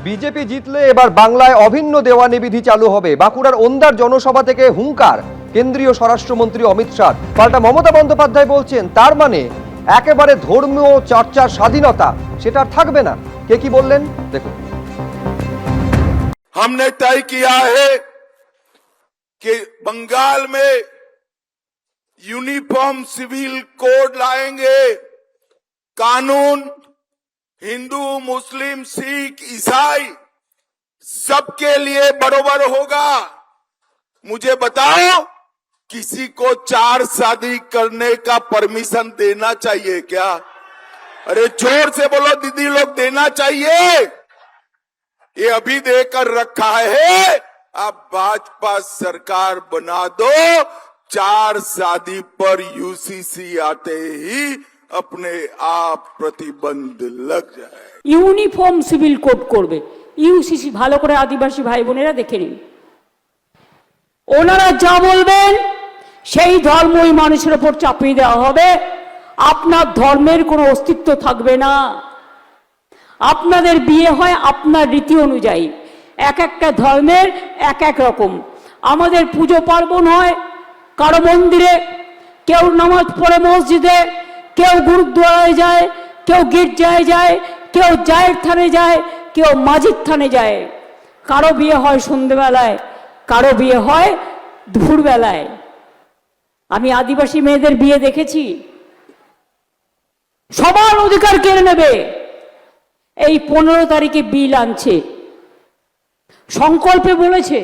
BJP জিতলে এবার বাংলায় অভিন্ন দেওয়ানি বিধি চালু হবে। বাঁকুড়ার ওন্দার জনসভা থেকে হুঙ্কার কেন্দ্রীয় স্বরাষ্ট্রমন্ত্রী অমিত শাহ। পাল্টা মমতা বন্দ্যোপাধ্যায় বলছেন তার মানে একেবারে ধর্মীয় চর্চার স্বাধীনতা সেটা আর থাকবে না। কে কি বললেন দেখুন। हमने तय किया है कि बंगाल में यूनिफॉर्म सिविल कोड लाएंगे। कानून हिंदू, मुस्लिम, सिख, ईसाई सबके लिए बराबर होगा। मुझे बताओ, किसी को 4 शादी करने का परमिशन देना चाहिए क्या? अरे जोर से बोलो दीदी लोग, देना चाहिए? ये अभी देकर रखा है। अब भाजपा सरकार बना दो, 4 शादी पर यूसीसी आते ही अपने आप प्रतिबंध लग जाए। ইউনিফর্ম সিভিল কোড করবে ইউসিসি। ভালো করে আদিবাসী ভাই বোনেরা দেখে নিন, ওনারা যা বলবেন সেই ধর্মই মানুষের উপর চাপিয়ে দেওয়া হবে। আপনার ধর্মের কোনো অস্তিত্ব থাকবে না। আপনাদের বিয়ে হয় আপনার রীতি অনুযায়ী, এক একটা ধর্মের এক এক রকম। আমাদের পুজো পার্বণ হয় কারো মন্দিরে, কেউ নামাজ পড়ে মসজিদে, কেউ গুরুদ্বারায় যায়, কেউ গির্জায় যায়, কেউ জায়ের থানে যায়, কেউ মাঝির থানে যায়। কারো বিয়ে হয় সন্ধ্যেবেলায়, কারো বিয়ে হয় দুপুরবেলায়। আমি আদিবাসী মেয়েদের বিয়ে দেখেছি। সবার অধিকার কেড়ে নেবে। এই 15 তারিখে বিল আনছে, সংকল্পে বলেছে